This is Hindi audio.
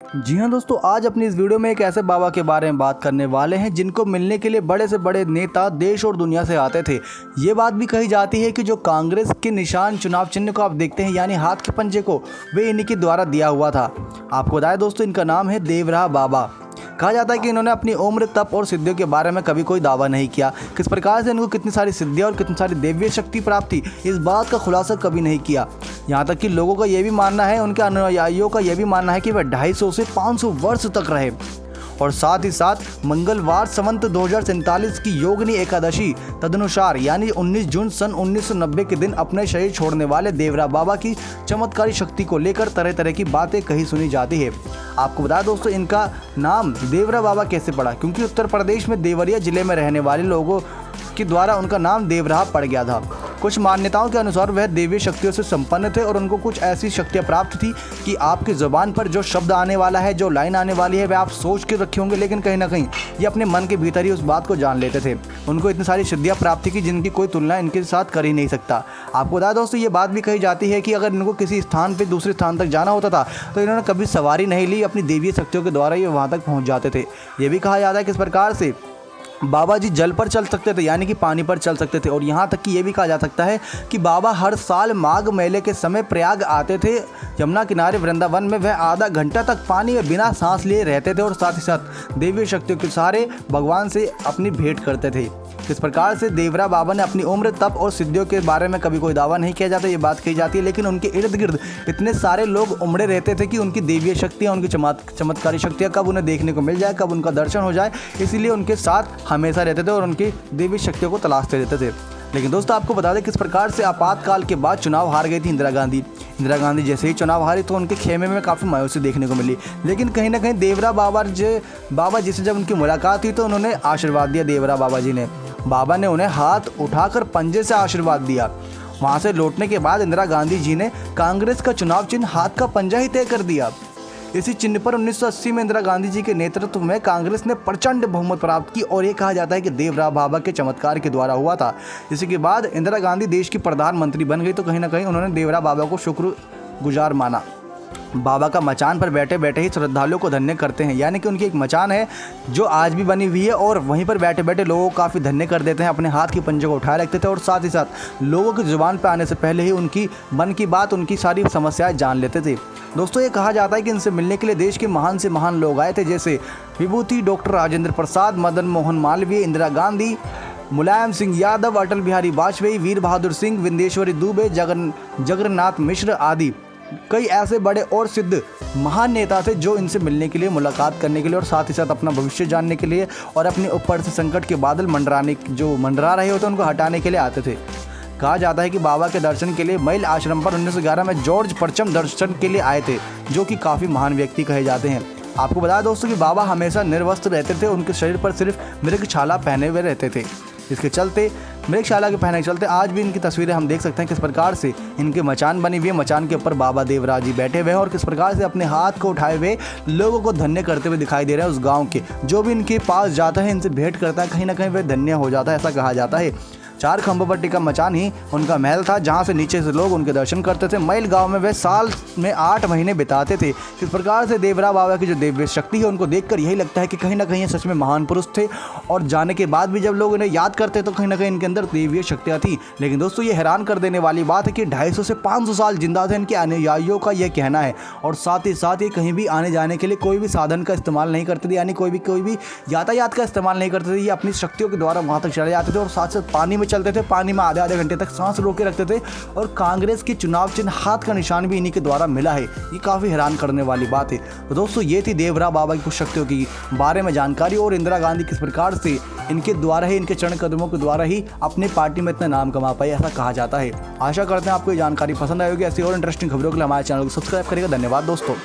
जी हाँ दोस्तों, आज अपनी इस वीडियो में एक ऐसे बाबा के बारे में बात करने वाले हैं जिनको मिलने के लिए बड़े से बड़े नेता देश और दुनिया से आते थे। ये बात भी कही जाती है कि जो कांग्रेस के निशान चुनाव चिन्ह को आप देखते हैं यानी हाथ के पंजे को, वे इन्हीं के द्वारा दिया हुआ था। आपको बताया दोस्तों, इनका नाम है देवराह बाबा। कहा जाता है कि इन्होंने अपनी उम्र, तप और सिद्धियों के बारे में कभी कोई दावा नहीं किया। किस प्रकार से इनको कितनी सारी सिद्धियाँ और कितनी सारी दैवीय शक्ति प्राप्त थी, इस बात का खुलासा कभी नहीं किया। यहाँ तक कि लोगों का यह भी मानना है, उनके अनुयायियों का यह भी मानना है कि वह 250 से 500 वर्ष तक रहे। और साथ ही साथ मंगलवार संवत 2047 की योगिनी एकादशी तदनुसार यानी 19 जून सन 1990 के दिन अपने शरीर छोड़ने वाले देवराह बाबा की चमत्कारी शक्ति को लेकर तरह तरह की बातें कही सुनी जाती है। आपको बता दोस्तों, इनका नाम देवराह बाबा कैसे पड़ा, क्योंकि उत्तर प्रदेश में देवरिया जिले में रहने वाले लोगों के द्वारा उनका नाम देवराह पड़ गया था। कुछ मान्यताओं के अनुसार वह देवी शक्तियों से संपन्न थे और उनको कुछ ऐसी शक्तियां प्राप्त थी कि आपकी ज़ुबान पर जो शब्द आने वाला है, जो लाइन आने वाली है, वह आप सोच के रखे होंगे, लेकिन कहीं ना कहीं ये अपने मन के भीतर ही उस बात को जान लेते थे। उनको इतनी सारी सिद्धियां प्राप्त थी कि जिनकी कोई तुलना इनके साथ कर ही नहीं सकता। आपको बता दोस्तों, ये बात भी कही जाती है कि अगर इनको किसी स्थान पर दूसरे स्थान तक जाना होता था तो इन्होंने कभी सवारी नहीं ली, अपनी देवीय शक्तियों के द्वारा ये वहाँ तक पहुँच जाते थे। ये भी कहा जाता है कि इस प्रकार से बाबा जी जल पर चल सकते थे यानी कि पानी पर चल सकते थे। और यहाँ तक कि ये भी कहा जा सकता है कि बाबा हर साल माघ मेले के समय प्रयाग आते थे। यमुना किनारे वृंदावन में वह आधा घंटा तक पानी में बिना सांस लिए रहते थे और साथ ही साथ देवी शक्तियों के सहारे भगवान से अपनी भेंट करते थे। इस प्रकार से देवराह बाबा ने अपनी उम्र, तप और सिद्धियों के बारे में कभी कोई दावा नहीं किया जाता, ये बात कही जाती है। लेकिन उनके इर्द गिर्द इतने सारे लोग उमड़े रहते थे कि उनकी देवीय शक्तियाँ, उनकी चमत्कारी शक्तियाँ कब उन्हें देखने को मिल जाए, कब उनका दर्शन हो जाए, इसीलिए उनके साथ हमेशा रहते थे और उनकी देवी शक्तियों को तलाशते रहते थे। लेकिन दोस्तों, आपको बता दें किस प्रकार से आपातकाल के बाद चुनाव हार गई थी इंदिरा गांधी जैसे ही चुनाव हारी तो उनके खेमे में काफ़ी मायूसी देखने को मिली। लेकिन कहीं ना कहीं देवराह बाबा जी से जब उनकी मुलाकात हुई तो उन्होंने आशीर्वाद दिया। देवराह बाबा ने उन्हें हाथ उठाकर पंजे से आशीर्वाद दिया। वहाँ से लौटने के बाद इंदिरा गांधी जी ने कांग्रेस का चुनाव चिन्ह हाथ का पंजा ही तय कर दिया। इसी चिन्ह पर 1980 में इंदिरा गांधी जी के नेतृत्व में कांग्रेस ने प्रचंड बहुमत प्राप्त की और ये कहा जाता है कि देवराह बाबा के चमत्कार के द्वारा हुआ था। इसी के बाद इंदिरा गांधी देश की प्रधानमंत्री बन गई तो कहीं ना कहीं उन्होंने देवराह बाबा को शुक्रगुजार माना। बाबा का मचान पर बैठे बैठे ही श्रद्धालुओं को धन्य करते हैं, यानी कि उनकी एक मचान है जो आज भी बनी हुई है और वहीं पर बैठे बैठे लोगों को काफ़ी धन्य कर देते हैं। अपने हाथ के पंजे को उठाए रखते थे और साथ ही साथ लोगों की जुबान पर आने से पहले ही उनकी मन की बात, उनकी सारी समस्याएं जान लेते थे। दोस्तों, ये कहा जाता है कि इनसे मिलने के लिए देश के महान से महान लोग आए थे, जैसे विभूति डॉक्टर राजेंद्र प्रसाद, मदन मोहन मालवीय, इंदिरा गांधी, मुलायम सिंह यादव, अटल बिहारी वाजपेयी, वीर बहादुर सिंह, विंदेश्वरी दुबे, जगन्नाथ मिश्र आदि कई ऐसे बड़े और सिद्ध महान नेता थे जो इनसे मिलने के लिए, मुलाकात करने के लिए और साथ ही साथ अपना भविष्य जानने के लिए और अपने ऊपर से संकट के बादल मंडरा रहे होते उनको हटाने के लिए आते थे। कहा जाता है कि बाबा के दर्शन के लिए मैल आश्रम पर 1911 में जॉर्ज परचम दर्शन के लिए आए थे, जो कि काफ़ी महान व्यक्ति कहे जाते हैं। आपको बताया दोस्तों कि बाबा हमेशा निर्वस्त्र रहते थे, उनके शरीर पर सिर्फ मृगशाला पहने हुए रहते थे। इसके चलते मृगशाला के पहने के चलते आज भी इनकी तस्वीरें हम देख सकते हैं किस प्रकार से इनके मचान बनी हुई है। मचान के ऊपर बाबा देवराह जी बैठे हुए हैं और किस प्रकार से अपने हाथ को उठाए हुए लोगों को धन्य करते हुए दिखाई दे रहे हैं। उस गांव के जो भी इनके पास जाता है, इनसे भेंट करता है, कहीं ना कहीं वह धन्य हो जाता है, ऐसा कहा जाता है। 4 खंभों पर टिका मचान ही उनका महल था, जहां से नीचे से लोग उनके दर्शन करते थे। मैल गांव में वे साल में 8 महीने बिताते थे। इस प्रकार से देवराह बाबा की जो देवी शक्ति है उनको देखकर यही लगता है कि कहीं ना कहीं सच में महान पुरुष थे और जाने के बाद भी जब लोग इन्हें याद करते तो कहीं ना कहीं इनके अंदर देवीय शक्तियाँ थी। लेकिन दोस्तों, ये हैरान कर देने वाली बात है कि 250 से 500 साल जिंदा थे इनके अनुयायियों का यह कहना है। और साथ ही साथ ये कहीं भी आने जाने के लिए कोई भी साधन का इस्तेमाल नहीं करते थे, यानी कोई भी यातायात का इस्तेमाल नहीं करते थे। ये अपनी शक्तियों के द्वारा वहाँ तक चले जाते थे और साथ साथ पानी में चलते थे, पानी में आधे घंटे तक सांस रोके रखते थे और कांग्रेस की चुनाव चिन्ह हाथ का निशान भी इन्हीं के द्वारा मिला है। ये काफ़ी हैरान करने वाली बात है। तो दोस्तों, ये थी देवराह बाबा की कुछ शक्तियों की बारे में जानकारी और इंदिरा गांधी किस प्रकार से इनके द्वारा ही, इनके चरण कदमों के द्वारा ही अपने पार्टी में इतना नाम कमा पाई, ऐसा कहा जाता है। आशा करते हैं आपको ये जानकारी पसंद आई होगी। ऐसी और इंटरेस्टिंग खबरों के लिए हमारे चैनल को सब्सक्राइब करेगा। धन्यवाद दोस्तों।